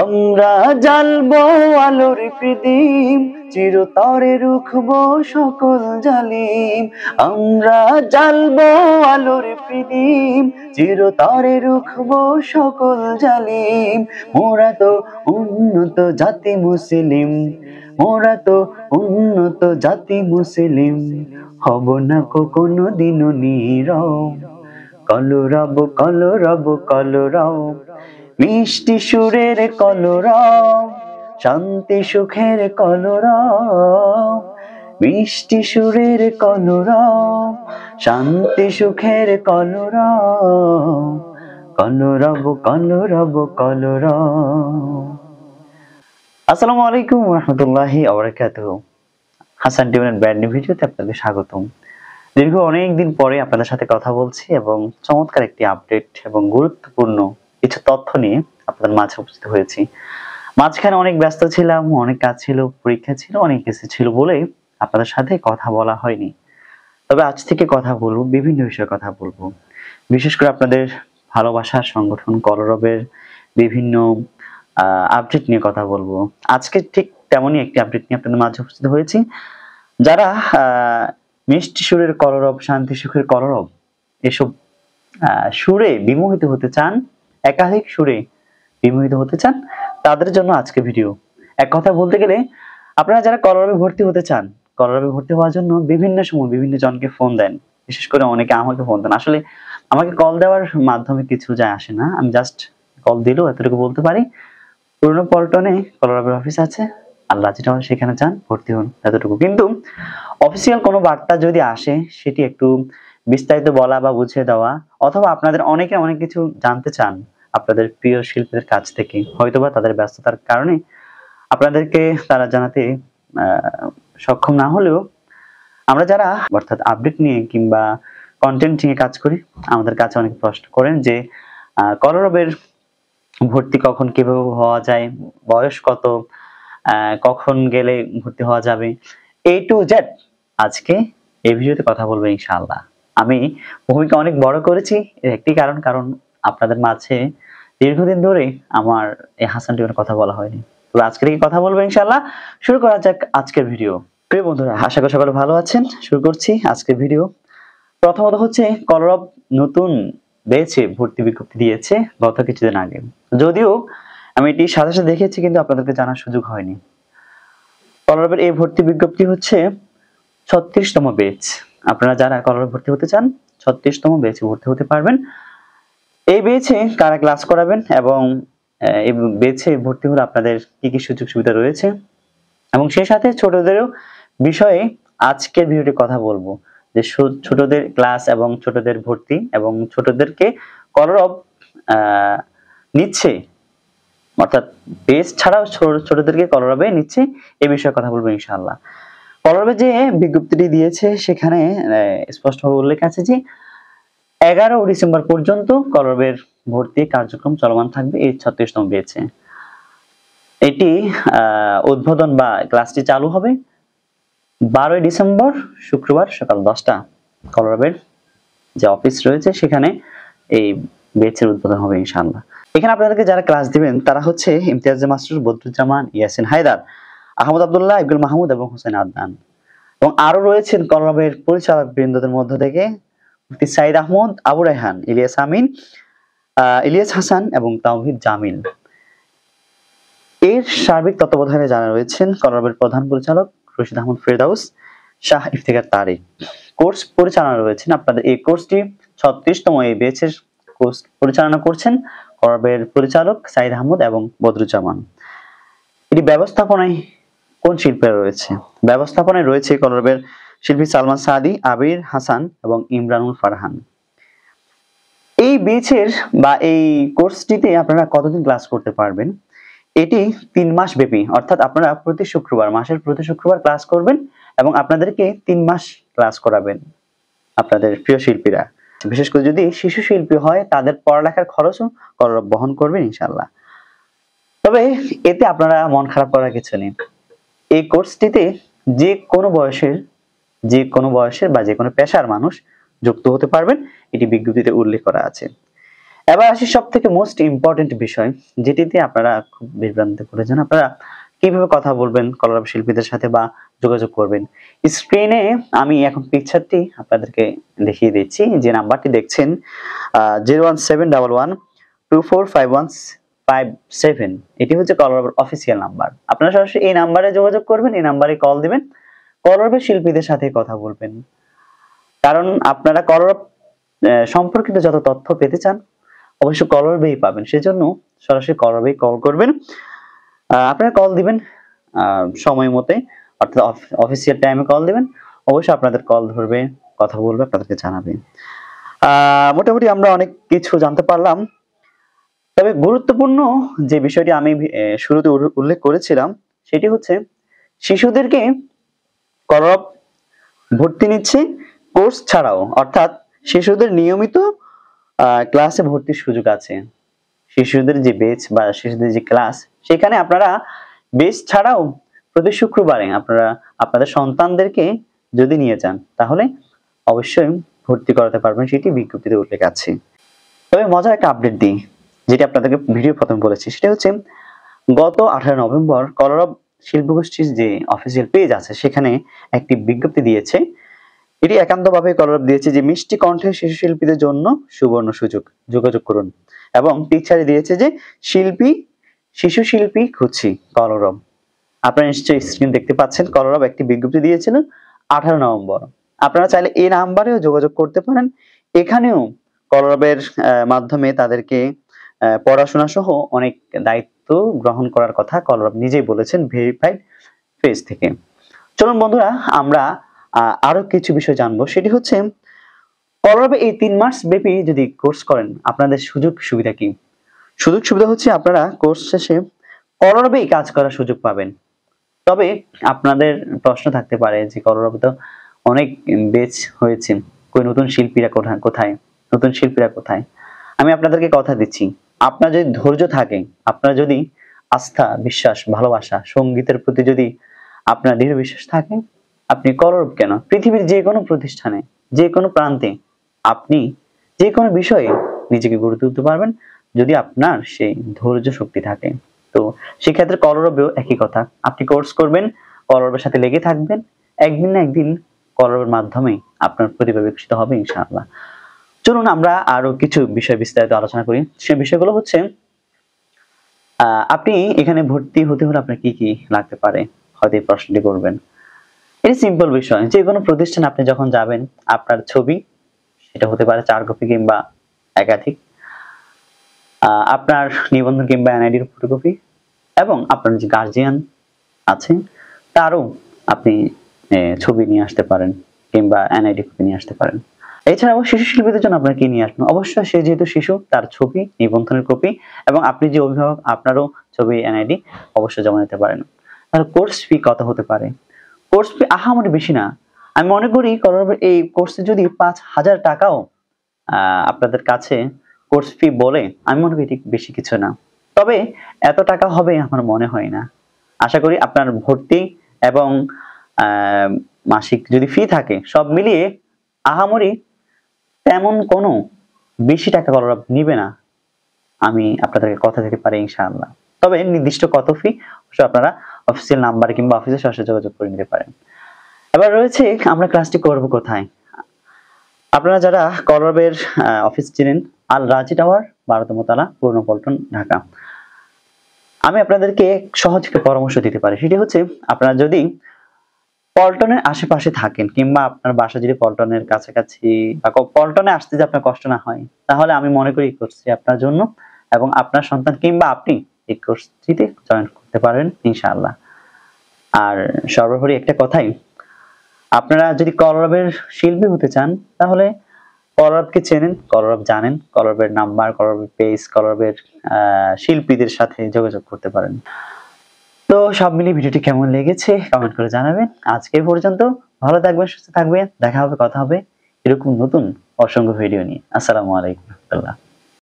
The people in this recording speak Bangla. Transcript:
আমরা জ্বালবো আলোর প্রদীপ, চিরতরে রুখবো সকল জালিম। আমরা জ্বালবো আলোর প্রদীপ, চিরতরে রুখবো সকল জালিম। মোরা তো উন্নত জাতি মুসলিম, মোরা তো উন্নত জাতি মুসলিম, হব না কোনো দিনও নীরব। কলরব কলরব কলরব, মিষ্টি সুরের কলরব, শান্তি সুখের কলরব। মিষ্টি সুরের কলরব, শান্তি সুখের কলরব। কলরব কলরব কলরব। আসসালামু আলাইকুম ওয়া রাহমাতুল্লাহি ওয়া বারাকাতুহু। হাসান টিউনের ব্র্যান্ড নিউ ভিডিওতে আপনাদের স্বাগতম। দীর্ঘ অনেকদিন পরে আপনাদের সাথে কথা বলছি এবং চমৎকার একটি আপডেট এবং গুরুত্বপূর্ণ কিছু তথ্য নিয়ে আপনাদের মাঝে উপস্থিত হয়েছি। মাঝখানে অনেক ব্যস্ত ছিলাম, অনেক কাজ ছিল, পরীক্ষা ছিল, অনেক কিছু ছিল বলে আপনাদের সাথে কথা বলা হয়নি। তবে আজ থেকে কথা বলবো, বিভিন্ন বিষয়ে কথা বলবো। বিশেষ করে আপনাদের ভালোবাসার সংগঠন কলরবের বিভিন্ন আপডেট নিয়ে কথা বলবো। আজকে ঠিক তেমনই একটি আপডেট নিয়ে আপনাদের মাঝে উপস্থিত হয়েছি। যারা মিষ্টি সুরের কলরব, শান্তি সুখের কলরব, এসব সুরে বিমোহিত হতে চান, একাধিক সুরে বিমোহিত হতে চান, তাদের জন্য আজকে ভিডিও। এক কথা বলতে গেলে আপনারা যারা কলরবে ভর্তি হতে চান, কলরবে ভর্তি হওয়ার জন্য বিভিন্ন সময় বিভিন্ন জনকে ফোন দেন, বিশেষ করে অনেকে আমাকে ফোন দেন। আসলে আমাকে কল দেওয়ার মাধ্যমে কিছু যায় আসে না, আমি জাস্ট কল দিলেও এতটুকু বলতে পারি, পুরনো পল্টনে কলরবের অফিস আছে, আল্লাহ যেটা সেখানে যান, ভর্তি হন, এতটুকু। কিন্তু অফিসিয়াল কোনো বার্তা যদি আসে, সেটি একটু বিস্তারিত বলা বা বুঝিয়ে দেওয়া, অথবা আপনাদের অনেকে অনেক কিছু জানতে চান আপনাদের প্রিয় শিল্পীদের কাছ থেকে, হয়তোবা তাদের ব্যস্ততার কারণে আপনাদেরকে তারা জানাতে সক্ষম না হলেও, আমরা যারা অর্থাৎ আপডেট নিয়ে কিংবা কন্টেন্ট নিয়ে কাজ করি, আমাদের কাছে অনেক প্রশ্ন করেন যে কলরবের ভর্তি কখন, কিভাবে হওয়া যায়, বয়স কত, কখন গেলে ভর্তি হওয়া যাবে, A to Z আজকে এই ভিডিওতে কথা বলবো ইনশাআল্লাহ। আমি ভূমিকা অনেক বড় করেছি, এর একটি কারণ আপনাদের মাঝে দীর্ঘদিন ধরে আমার এই হাসান টিউনের কথা বলা হয়নি। তো আজকে থেকে কথা বলবো ইনশাআল্লাহ। শুরু করা যাক আজকের ভিডিও। প্রিয় বন্ধুরা, আশা করি সকলে ভালো আছেন। শুরু করছি আজকের ভিডিও। প্রথমত হচ্ছে কলরব নতুন বেচে ভর্তি বিজ্ঞপ্তি দিয়েছে গত কিছুদিন আগে, যদিও আমি এটি সাথে সাথে দেখেছি কিন্তু আপনাদেরকে জানার সুযোগ হয়নি। কলরবের এই ভর্তি বিজ্ঞপ্তি হচ্ছে 36তম বেচ। আপনারা যারা কলরবে ভর্তি হতে চান 36তম বেচে ভর্তি হতে পারবেন। এই বেচে কারা ক্লাস করাবেন এবং এই বেচে ভর্তি হলে আপনাদের কি কি সুযোগ সুবিধা রয়েছে এবং সেই সাথে ছোটদেরও বিষয়ে আজকের ভিডিওতে কথা বলবো, যে ছোটদের ক্লাস এবং ছোটদের ভর্তি এবং ছোটদেরকে কলরব নিচ্ছে, অর্থাৎ বেস ছাড়াও ছোটদেরকে কলরবে নিচ্ছে, এই বিষয়ে কথা বলবো ইনশাআল্লাহ। কলরবে যে বিজ্ঞপ্তিটি দিয়েছে সেখানে স্পষ্টভাবে উল্লেখ আছে যে 11 ডিসেম্বর পর্যন্ত কলরবের ভর্তি কার্যক্রম চলমান থাকবে এই 36তম বেচে। এটি উদ্বোধন বা ক্লাসটি চালু হবে 12 ডিসেম্বর শুক্রবার সকাল 10টা। কলরবের যে অফিস রয়েছে সেখানে এই বেচের উদ্বোধন হবে ইনশাআল্লাহ। এখানে আপনাদেরকে যারা ক্লাস দিবেন তারা হচ্ছে ইমতিয়াজ মাস্টার, বদরুজ্জামান, ইয়াসিন হায়দার, আহমদ আব্দুল্লাহ, ইকবাল মাহমুদ এবং হোসেন আদনান। এবং আরো রয়েছেন কলরবের পরিচালক বৃন্দদের মধ্য থেকে মুফতি সাইদ আহমদ, আবু রায়হান, ইলিয়াস আমিন, ইলিয়াস হাসান এবং তাওহিদ জামিল। এর সার্বিক তত্ত্বাবধানে যারা রয়েছেন কলরবের প্রধান পরিচালক রশিদ আহমদ ফেরদাউস, শাহ ইফতিখার তারিক। কোর্স পরিচালনা রয়েছেন আপনাদের এই কোর্সটি 36তম এই ব্যাচের কোর্স পরিচালনা করছেন কলরবের পরিচালক সাইদ আহমদ এবং বদরুজ্জামান। এটি ব্যবস্থাপনায় কোন শিল্পীরা রয়েছে? ব্যবস্থাপনায় রয়েছে কলরবের শিল্পী সালমান সাদি, আবির হাসান এবং ইমরানুল ফারহান। এই ব্যাচের বা এই কোর্সটিতে আপনারা কতদিন ক্লাস করতে পারবেন? এটি 3 মাস ব্যাপী, অর্থাৎ আপনারা প্রতি শুক্রবার, মাসের প্রতি শুক্রবার ক্লাস করবেন এবং আপনাদেরকে 3 মাস ক্লাস করাবেন আপনাদের প্রিয় শিল্পীরা। বিশেষ করে যদি শিশু শিল্পী হয় তাদের পড়ালেখার খরচও কলরব বহন করবেন ইনশাআল্লাহ। তবে এতে আপনারা মন খারাপ করার কিছু নেই। এই কোর্সটিতে যে কোনো বয়সের বা যে কোনো পেশার মানুষ যুক্ত হতে পারবেন, এটি বিজ্ঞপ্তিতে উল্লেখ করা আছে। এবার আসি সব থেকে মোস্ট ইম্পর্টেন্ট বিষয়, যেটিতে আপনারা খুব বিভ্রান্ত করে যান। আপনারা কিভাবে কথা বলবেন কলরব শিল্পীদের সাথে বা যোগাযোগ করবেন। স্ক্রিনে আমি এখন পিকচারটি আপনাদেরকে দেখিয়ে দিচ্ছি। যে নাম্বারটি দেখছেন 01711245157, এটি হচ্ছে কলরবের অফিসিয়াল নাম্বার। আপনারা সরাসরি এই নাম্বারে যোগাযোগ করবেন, এই নাম্বারে কল দিবেন, কলরবের শিল্পীদের সাথে কথা বলবেন। কারণ আপনারা কলরব সম্পর্কিত যত তথ্য পেতে চান অবশ্যই কলরবেই পাবেন। সেজন্য সরাসরি কলরবেই কল করবেন। আপনারা কল দিবেন সময় মতে, অর্থাৎ অফিসিয়াল টাইমে কল দিবেন। অবশ্যই আপনাদের কল ধরবে, কথা বলবে, আপনাদেরকে জানাবে। মোটামুটি আমরা অনেক কিছু জানতে পারলাম। তবে গুরুত্বপূর্ণ যে বিষয়টি আমি শুরুতে উল্লেখ করেছিলাম সেটি হচ্ছে শিশুদেরকে কলরব ভর্তি নিচ্ছে কোর্স ছাড়াও, অর্থাৎ শিশুদের নিয়মিত ক্লাসে ভর্তির সুযোগ আছে। শিশুদের যে বেচ বা শিশুদের যে ক্লাস, সেখানে আপনারা বেচ ছাড়াও প্রতি শুক্রবারে আপনারা আপনাদের সন্তানদেরকে যদি নিয়ে যান তাহলে অবশ্যই ভর্তি করাতে পারবেন, সেটি বিজ্ঞপ্তিতে উল্লেখ আছে। তবে মজার একটা আপডেট দিই, যেটি আপনাদেরকে ভিডিও প্রথমে বলেছি, সেটা হচ্ছে গত 18 নভেম্বর কলরব শিল্পগোষ্ঠীর যে অফিসিয়াল পেজ আছে সেখানে একটি বিজ্ঞপ্তি দিয়েছে। এটি একান্তভাবে কলরব দিয়েছে যে মিষ্টি কণ্ঠে শিশু শিল্পীদের জন্য সুবর্ণ সুযোগ, যোগাযোগ করুন। এবং টিচারে দিয়েছে যে শিশু শিল্পী খুঁজছি কলরব। আপনারা নিশ্চয়ই স্ক্রিন দেখতে পাচ্ছেন, কলরব একটি বিজ্ঞপ্তি দিয়েছিল 18 নভেম্বর। আপনারা চাইলে এই নাম্বারেও যোগাযোগ করতে পারেন। এখানেও কলরবের মাধ্যমে তাদেরকে পড়াশোনা সহ অনেক দায়িত্ব গ্রহণ করার কথা কলরব নিজেই বলেছেন ভেরিফাইড পেজ থেকে। চলুন বন্ধুরা, আমরা আরো কিছু বিষয় জানবো। সেটি হচ্ছে কলরবে এই 3 মাস ব্যাপী যদি কোর্স করেন আপনাদের সুযোগ সুবিধা কি? সুযোগ সুবিধা হচ্ছে আপনারা কোর্স শেষে কলরবেই কাজ করার সুযোগ পাবেন। তবে আপনাদের প্রশ্ন থাকতে পারে যে কলরবে তো অনেক বেচ হয়েছে, কই নতুন শিল্পীরা কোথায়? নতুন শিল্পীরা কোথায়? আমি আপনাদেরকে কথা দিচ্ছি, আপনার যদি ধৈর্য থাকে, আপনার যদি আস্থা, বিশ্বাস, ভালোবাসা, সঙ্গীতের প্রতি যদি আপনার দৃঢ় বিশ্বাস থাকে, আপনি কলরব কেন, পৃথিবীর যে কোনো প্রতিষ্ঠানে, যে কোনো প্রান্তে আপনি যে কোনো বিষয়ে নিজেকে গড়ে তুলতে পারবেন যদি আপনার সেই ধৈর্য শক্তি থাকে। তো সেক্ষেত্রে কলরবেও একই কথা, আপনি কোর্স করবেন, কলরবের সাথে লেগে থাকবেন, একদিন না একদিন কলরবের মাধ্যমে আপনার প্রতিভা বিকশিত হবে ইনশাআল্লাহ। চলুন আমরা আরো কিছু বিষয় বিস্তারিত আলোচনা করি। সে বিষয়গুলো হচ্ছে আপনি এখানে ভর্তি হতে হলে আপনার কি কি লাগতে পারে, হয়তো এই প্রশ্নটি করবেন। এই সিম্পল বিষয়, যে কোনো প্রতিষ্ঠানে আপনি যখন যাবেন আপনার ছবি, সেটা হতে পারে 4 কপি কিংবা একাধিক, আপনার নিবন্ধন কিংবা এনআইডির ফটোকপি, এবং আপনার যে গার্জিয়ান আছে তারও আপনি ছবি নিয়ে আসতে পারেন কিংবা এনআইডি কপি নিয়ে আসতে পারেন। এছাড়াও শিশু শিল্পীদের জন্য আপনারা কি নিয়ে আসবেন? অবশ্যই সে যেহেতু শিশু, তার ছবি, নিবন্ধনের কপি, এবং আপনি যে অভিভাবক আপনারও ছবি, এনআইডি অবশ্যই জমা নিতে পারেন। তাহলে কোর্স ফি কত হতে পারে? কোর্স ফি আহামরি বেশি না। আমি মনে করি কলরবের এই কোর্সে যদি 5,000 টাকাও আপনাদের কাছে কোর্স ফি বলে, আমি মনে করি এটি বেশি কিছু না। তবে এত টাকা হবে আমার মনে হয় না। আশা করি আপনার ভর্তি এবং মাসিক যদি ফি থাকে সব মিলিয়ে আহামরি তেমন কোনো বেশি টাকা কলরব নিবে না, আমি আপনাদেরকে কথা দিতে পারি ইনশাআল্লাহ। তবে নির্দিষ্ট কত ফি আপনারা অফিসিয়াল নাম্বার কিংবা অফিসে সরাসরি যোগাযোগ করে নিতে পারেন। এবার রয়েছে আমরা ক্লাসটি করব কোথায়। আপনারা যারা কলরবের অফিস চিনেন, আল রাজি টাওয়ার 12তম তলা, পুরনো পল্টন, ঢাকা। আমি আপনাদেরকে সহজ একটা পরামর্শ দিতে পারি, সেটি হচ্ছে আপনারা যদি পল্টনের আশেপাশে থাকেন কিংবা আপনার বাসা যদি পল্টনের কাছাকাছি বা পল্টনে আসতে যে আপনার কষ্ট না হয়, তাহলে আমি মনে করি কোর্সটি আপনার জন্য, এবং আপনার সন্তান কিংবা আপনি এই কোর্সটিতে জয়েন করতে পারবেন ইনশাআল্লাহ। আর সর্বোপরি একটা কথাই, আপনারা যদি কলরবের শিল্পী হতে চান তাহলে কলরবকে চেনেন, কলরব জানেন, কলরবের নাম্বার, কলরবের পেজ, কলরবের শিল্পীদের সাথে যোগাযোগ করতে পারেন। তো সব মিলিয়ে ভিডিওটি কেমন লেগেছে কমেন্ট করে জানাবেন। আজকে পর্যন্ত, ভালো থাকবেন, সুস্থ থাকবেন, দেখা হবে, কথা হবে এরকম নতুন অসংখ্য ভিডিও নিয়ে। আসসালামু আলাইকুম।